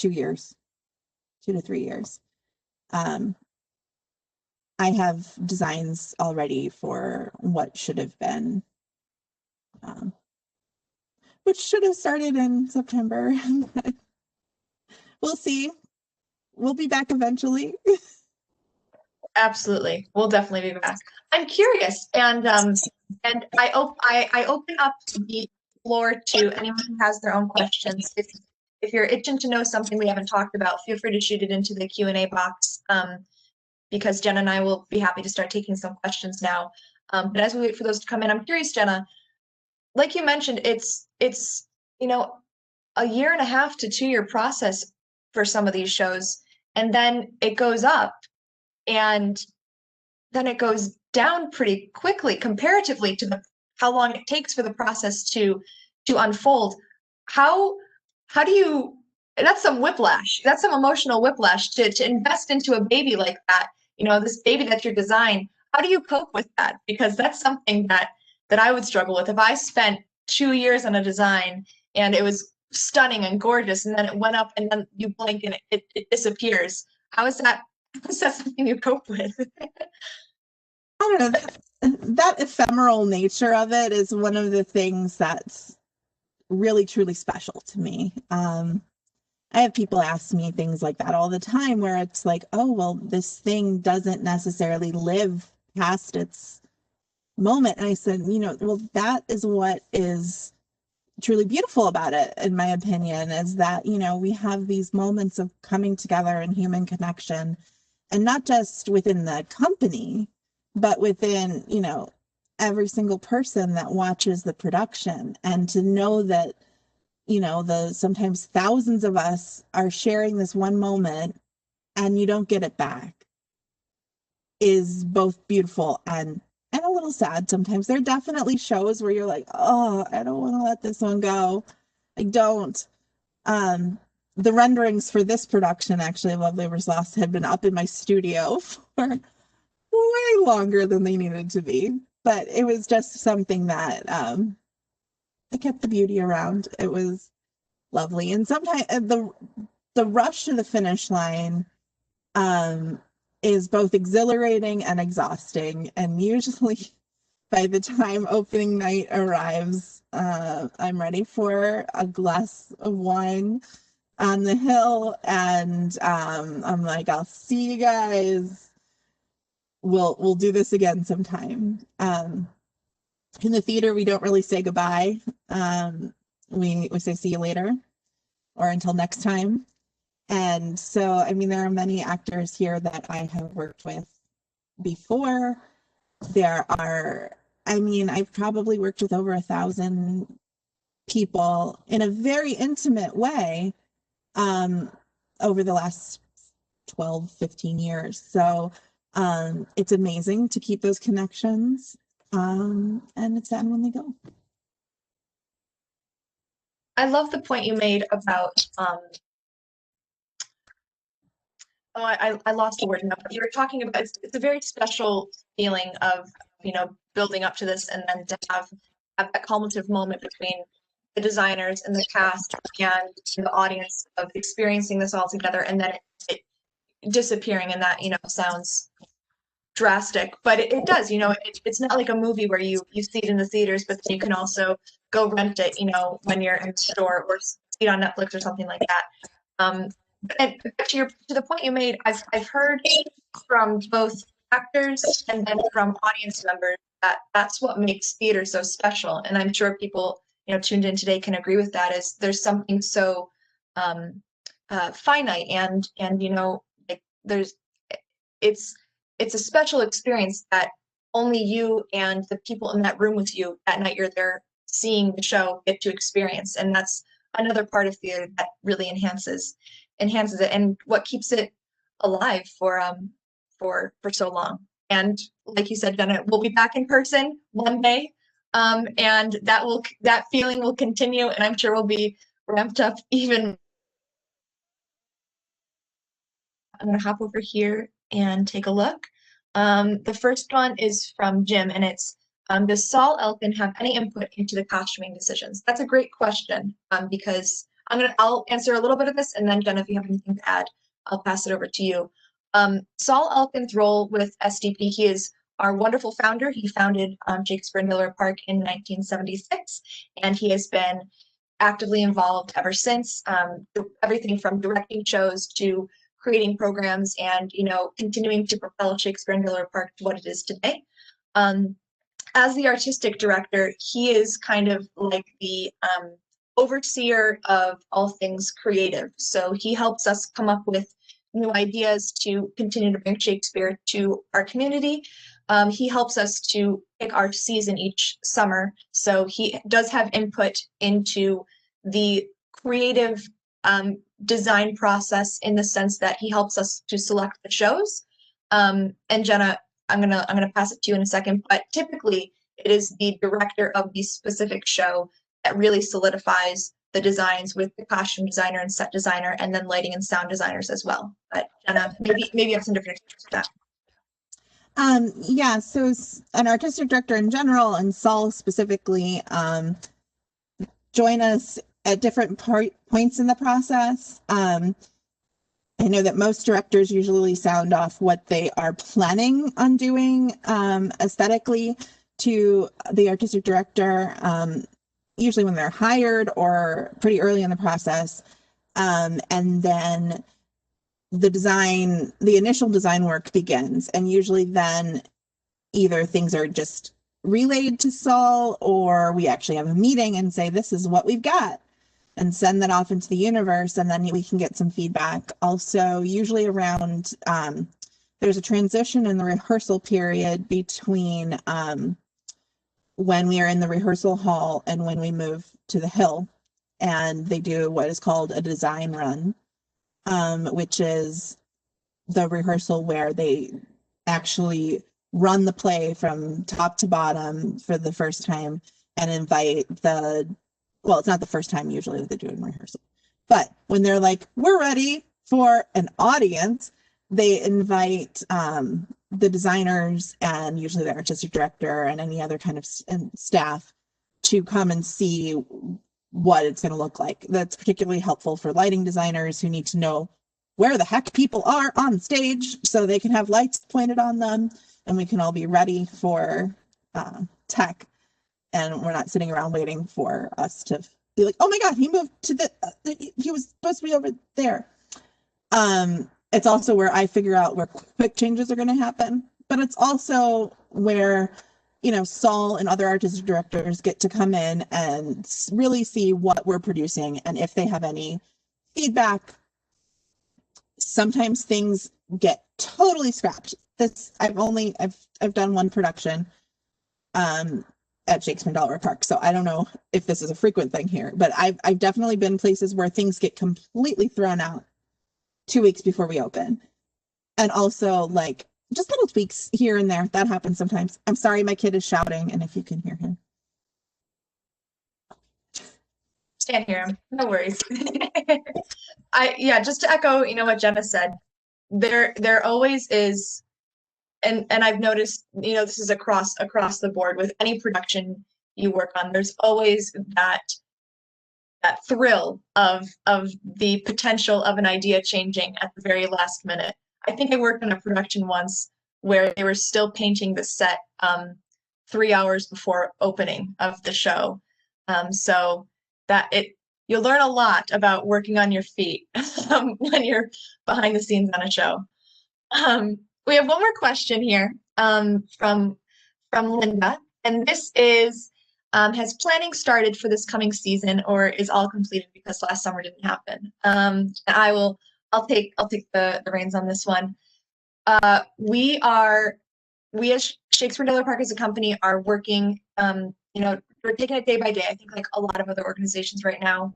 years, 2 to 3 years. I have designs already for what should have been, which should have started in September. We'll see. We'll be back eventually. Absolutely. We'll definitely be back. I'm curious, and I open up the floor to anyone who has their own questions. If you're itching to know something we haven't talked about, feel free to shoot it into the Q&A box, because Jenna and I will be happy to start taking some questions now. But as we wait for those to come in, I'm curious, Jenna, like you mentioned, it's you know, a 1.5 to 2 year process for some of these shows, and then it goes up, and then it goes down pretty quickly comparatively to how long it takes for the process to unfold. How do you, that's some whiplash, that's some emotional whiplash to invest into a baby like that, this baby that's your design. How do you cope with that? Because that's something that I would struggle with. If I spent 2 years on a design and it was stunning and gorgeous, and then it went up and then you blink and it disappears. How is that something you cope with? I don't know, that ephemeral nature of it is one of the things that's really truly special to me. I have people ask me things like that all the time, where it's like, oh, well, this thing doesn't necessarily live past its moment. And I said, well, that is what is truly beautiful about it, in my opinion, is that, we have these moments of coming together and human connection, and not just within the company, but within, every single person that watches the production. And to know that, the sometimes thousands of us are sharing this one moment and you don't get it back is both beautiful and a little sad sometimes. There are definitely shows where you're like, oh, I don't want to let this one go. I don't. The renderings for this production, actually, Love Labor's Lost, had been up in my studio for way longer than they needed to be. But it was just something that I kept the beauty around. It was lovely. And sometimes the rush to the finish line is both exhilarating and exhausting. And usually by the time opening night arrives, I'm ready for a glass of wine on the hill, and I'm like, I'll see you guys. We'll do this again sometime. In the theater, we don't really say goodbye. We say see you later, or until next time. And so, I mean, there are many actors here that I have worked with before. I've probably worked with over 1,000 people in a very intimate way over the last 12, 15 years. So it's amazing to keep those connections, and it's sad when they go. I love the point you made about I lost the word now, but you were talking about it's a very special feeling of building up to this, and then to have that culminative moment between the designers and the cast and the audience of experiencing this all together, and then it disappearing. And that sounds drastic, but it does. It's not like a movie where you see it in the theaters, but then you can also go rent it when you're in the store, or see it on Netflix or something like that. And to the point you made, I've heard from both actors and then from audience members that that's what makes theater so special. And I'm sure people tuned in today can agree with that. Is there's something so finite and like it's a special experience that only you and the people in that room with you that night you're there seeing the show get to experience. And that's another part of theater that really enhances it, and what keeps it alive for so long. And like you said, Jenna, we'll be back in person one day, and that feeling will continue, and I'm sure we'll be ramped up even I'm gonna hop over here and take a look. The first one is from Jim, and it's, does Saul Elkin have any input into the costuming decisions? That's a great question, because I'll answer a little bit of this, and then Jenna, if you have anything to add, I'll pass it over to you. Saul Elkin's role with SDP, he is our wonderful founder. He founded Shakespeare in Delaware Park in 1976, and he has been actively involved ever since. Everything from directing shows to creating programs and, you know, continuing to propel Shakespeare in Delaware Park to what it is today. As the artistic director, he is kind of like the overseer of all things creative. So he helps us come up with new ideas to continue to bring Shakespeare to our community. He helps us to pick our season each summer. So he does have input into the creative design process, in the sense that he helps us to select the shows. And Jenna, I'm gonna pass it to you in a second, but typically it is the director of the specific show that really solidifies the designs with the costume designer and set designer, and then lighting and sound designers as well. But Jenna, maybe you have some different experience with that. Yeah, so an artistic director in general, and Saul specifically, join us at different points in the process. I know that most directors usually sound off what they are planning on doing aesthetically to the artistic director, usually when they're hired or pretty early in the process. And then the initial design work begins, and usually then either things are just relayed to Saul, or we actually have a meeting and say, this is what we've got, and send that off into the universe, and then we can get some feedback. Also, usually around, there's a transition in the rehearsal period between when we are in the rehearsal hall and when we move to the hill, and they do what is called a design run, which is the rehearsal where they actually run the play from top to bottom for the first time and invite well, it's not the first time usually that they do it in rehearsal, but when they're like, we're ready for an audience, they invite the designers and usually the artistic director and any other kind of staff to come and see what it's going to look like. That's particularly helpful for lighting designers who need to know where the heck people are on stage so they can have lights pointed on them, and we can all be ready for tech, and we're not sitting around waiting for us to be like, oh my God, he moved to he was supposed to be over there. It's also where I figure out where quick changes are going to happen, but it's also where, you know, Saul and other artistic directors get to come in and really see what we're producing, and if they have any feedback. Sometimes things get totally scrapped. I've done one production at Shakespeare in Delaware Park, so I don't know if this is a frequent thing here, but I've definitely been places where things get completely thrown out 2 weeks before we open. And also, like, just little tweaks here and there. That happens sometimes. I'm sorry, my kid is shouting, and if you can hear him. Can't hear him. No worries. Just to echo, you know, what Jenna said, there always is, and I've noticed, you know, this is across the board with any production you work on, there's always that thrill of the potential of an idea changing at the very last minute. I think I worked on a production once where they were still painting the set 3 hours before opening of the show. So that you'll learn a lot about working on your feet when you're behind the scenes on a show. We have one more question here from Linda, and this is, has planning started for this coming season, or is all completed because last summer didn't happen? I'll take the reins on this one. We as Shakespeare in Delaware Park as a company are working, you know, we're taking it day by day. I think like a lot of other organizations right now,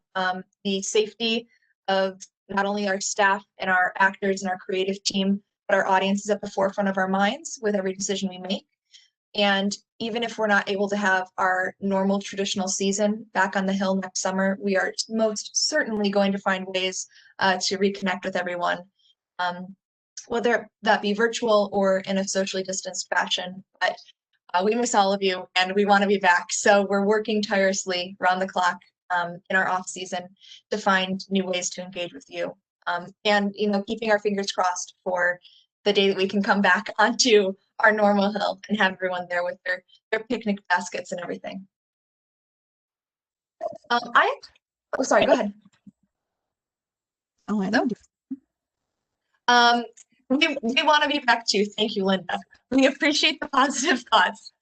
the safety of not only our staff and our actors and our creative team, but our audience is at the forefront of our minds with every decision we make. And even if we're not able to have our normal traditional season back on the hill next summer, we are most certainly going to find ways to reconnect with everyone. whether that be virtual or in a socially distanced fashion. But we miss all of you and we want to be back. So we're working tirelessly around the clock in our off season to find new ways to engage with you. And, keeping our fingers crossed for the day that we can come back onto our normal hill and have everyone there with their picnic baskets and everything. Sorry, go ahead. Oh, I don't. We want to be back too. Thank you, Linda. We appreciate the positive thoughts.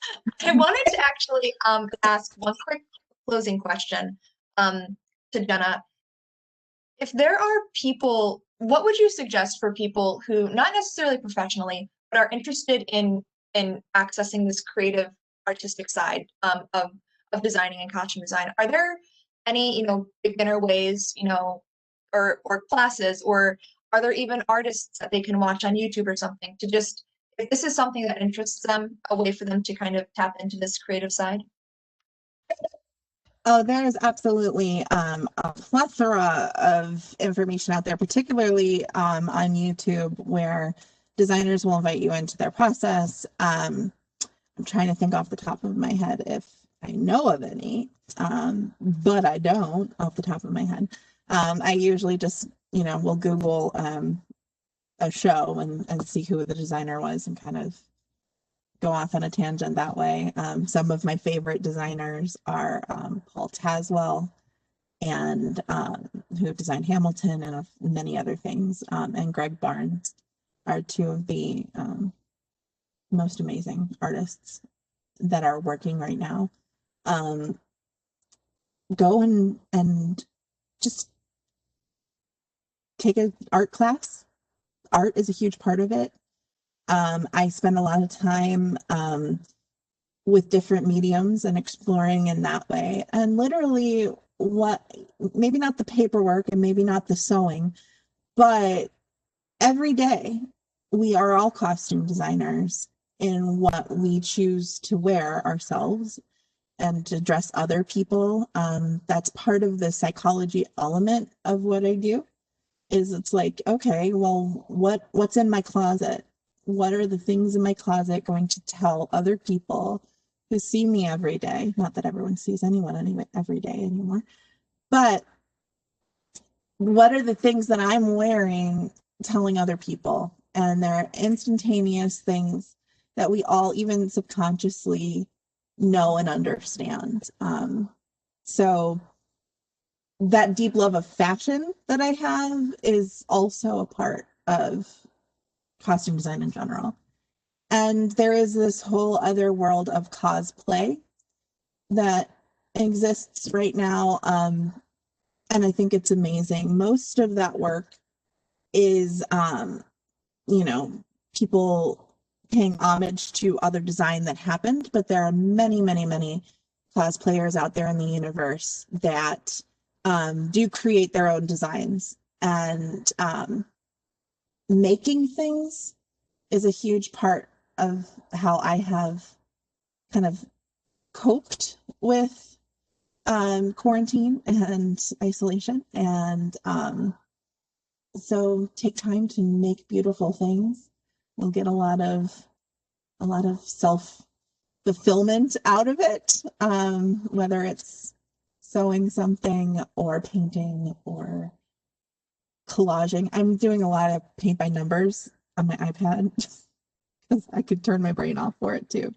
I wanted to actually ask one quick closing question to Jenna. If there are people, what would you suggest for people who, not necessarily professionally, but are interested in accessing this creative, artistic side of designing and costume design? Are there any, beginner ways, or classes, or are there even artists that they can watch on YouTube or something to just, if this is something that interests them, a way for them to kind of tap into this creative side? Oh, there is absolutely a plethora of information out there, particularly on YouTube, where designers will invite you into their process. I'm trying to think off the top of my head if I know of any, but I don't off the top of my head. I usually just, will Google a show and see who the designer was and kind of go off on a tangent that way. Some of my favorite designers are Paul Tazwell, and who designed Hamilton and many other things, and Greg Barnes are two of the most amazing artists that are working right now. Go and just take an art class. Art is a huge part of it. I spend a lot of time with different mediums and exploring in that way. And literally maybe not the paperwork and maybe not the sewing, but every day we are all costume designers in what we choose to wear ourselves and to dress other people. That's part of the psychology element of what I do. It's like, okay, well, what's in my closet? What are the things in my closet going to tell other people who see me every day? Not that everyone sees anyone every day anymore, but what are the things that I'm wearing telling other people? And they're instantaneous things that we all, even subconsciously, know and understand. So that deep love of fashion that I have is also a part of costume design in general. And there is this whole other world of cosplay that exists right now. And I think it's amazing. Most of that work is, people paying homage to other design that happened, but there are many, many, many cosplayers out there in the universe that do create their own designs, and making things is a huge part of how I have kind of coped with quarantine and isolation. And so take time to make beautiful things. You'll get a lot of self fulfillment out of it, whether it's sewing something or painting or collaging. I'm doing a lot of paint by numbers on my iPad because I could turn my brain off for it too.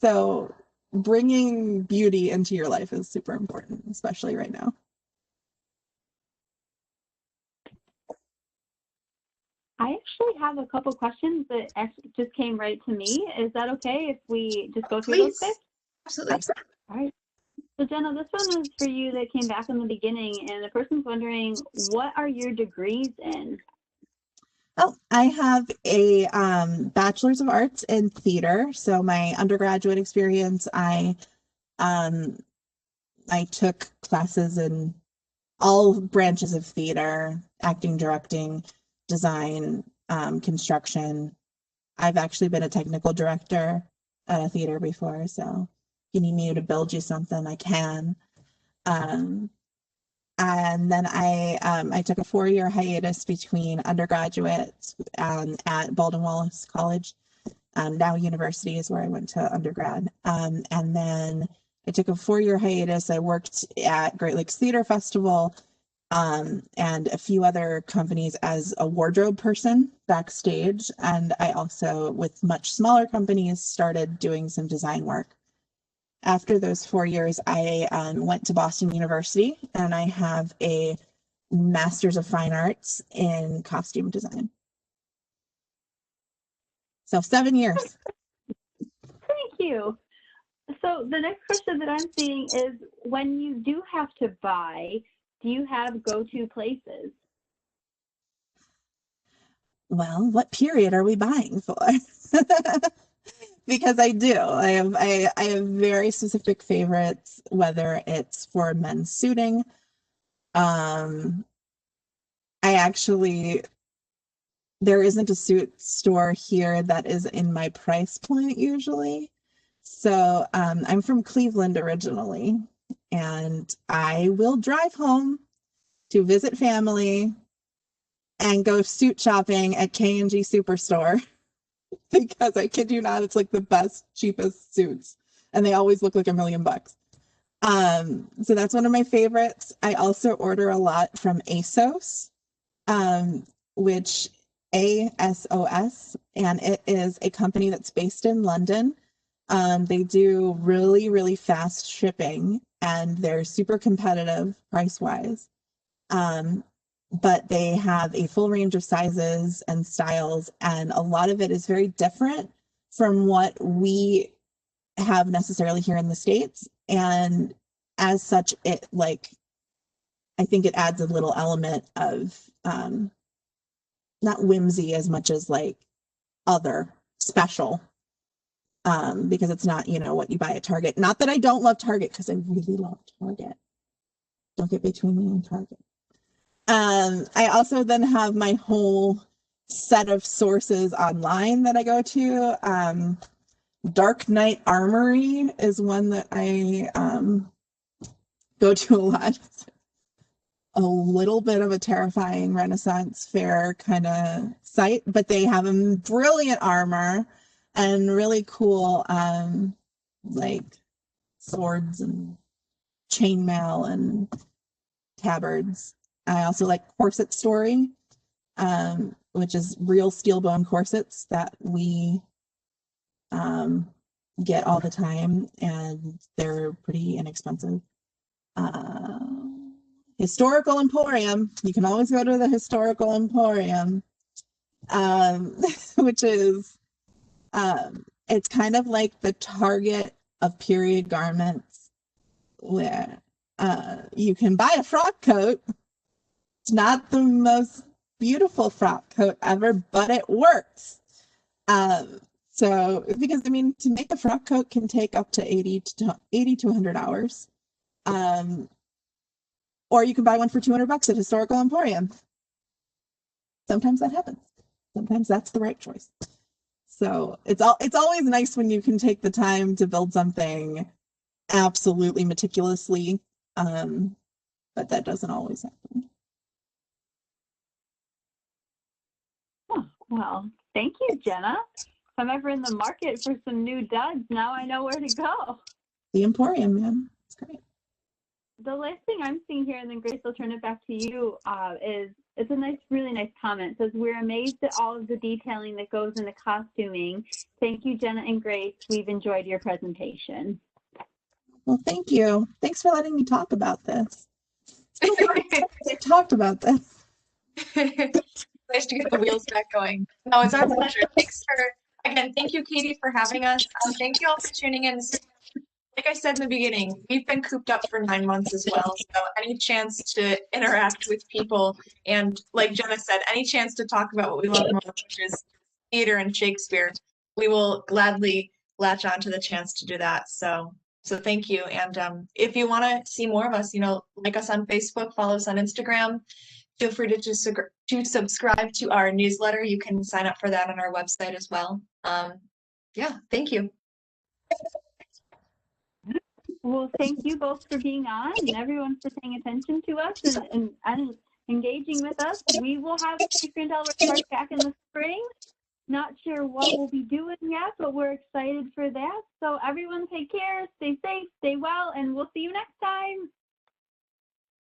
So bringing beauty into your life is super important, especially right now. I actually have a couple questions that just came right to me. Is that okay if we just go through those quick? Absolutely. All right. So Jenna, this one is for you that came back in the beginning, and the person's wondering, what are your degrees in? Oh, I have a bachelor's of arts in theater. So my undergraduate experience, I took classes in all branches of theater: acting, directing, design, construction. I've actually been a technical director at a theater before, so if you need me to build you something, I can. And then I took a 4-year hiatus between undergraduate at Baldwin Wallace College. Now university is where I went to undergrad. And then I took a 4-year hiatus. I worked at Great Lakes Theater Festival and a few other companies as a wardrobe person backstage. And I also, with much smaller companies, started doing some design work. After those 4 years, I went to Boston University, and I have a Master's of Fine Arts in costume design. So 7 years. Thank you. So the next question that I'm seeing is, when you do have to buy, do you have go-to places? Well, what period are we buying for? Because I do. I have very specific favorites, whether it's for men's suiting. There isn't a suit store here that is in my price point usually. So I'm from Cleveland originally, and I will drive home to visit family and go suit shopping at K&G Superstore. Because I kid you not, it's like the best, cheapest suits, and they always look like $1 million. So that's one of my favorites. I also order a lot from ASOS, which ASOS, and it is a company that's based in London. They do really, really fast shipping, and they're super competitive price-wise. But they have a full range of sizes and styles, and a lot of it is very different from what we have necessarily here in the States. And as such, I think it adds a little element of not whimsy as much as like other special, because it's not, what you buy at Target. Not that I don't love Target, because I really love Target. Don't get between me and Target. I also then have my whole set of sources online that I go to. Dark Knight Armory is one that I go to a lot. A little bit of a terrifying Renaissance fair kind of site, but they have a brilliant armor and really cool like swords and chainmail and tabards. I also like Corset Story, which is real steel bone corsets that we get all the time, and they're pretty inexpensive. Historical Emporium. You can always go to the Historical Emporium, which is, it's kind of like the Target of period garments, where you can buy a frock coat. It's not the most beautiful frock coat ever, but it works. So, because to make a frock coat can take up to 80 to 100 hours. Or you can buy one for $200 at Historical Emporium. Sometimes that happens. Sometimes that's the right choice. So it's always nice when you can take the time to build something absolutely meticulously, but that doesn't always happen. Oh, well, thank you, Jenna. If I'm ever in the market for some new duds, now I know where to go. The Emporium, man. It's great. The last thing I'm seeing here, and then Grace, I'll turn it back to you, is it's a really nice comment. It says, we're amazed at all of the detailing that goes into costuming. Thank you, Jenna and Grace. We've enjoyed your presentation. Well, thank you. Thanks for letting me talk about this. I talked about this. Nice to get the wheels back going. No, it's our pleasure. Thank you, Katie, for having us. Thank you all for tuning in. Like I said in the beginning, we've been cooped up for 9 months as well. So any chance to interact with people, and like Jenna said, any chance to talk about what we love most, which is theater and Shakespeare, we will gladly latch on to the chance to do that. So thank you. And if you want to see more of us, like us on Facebook, follow us on Instagram. Feel free to subscribe to our newsletter. You can sign up for that on our website as well. Yeah, thank you. Well, thank you both for being on and everyone for paying attention to us and engaging with us. We will have Shakespeare in Delaware Park back in the spring. Not sure what we'll be doing yet, but we're excited for that. So everyone take care, stay safe, stay well, and we'll see you next time.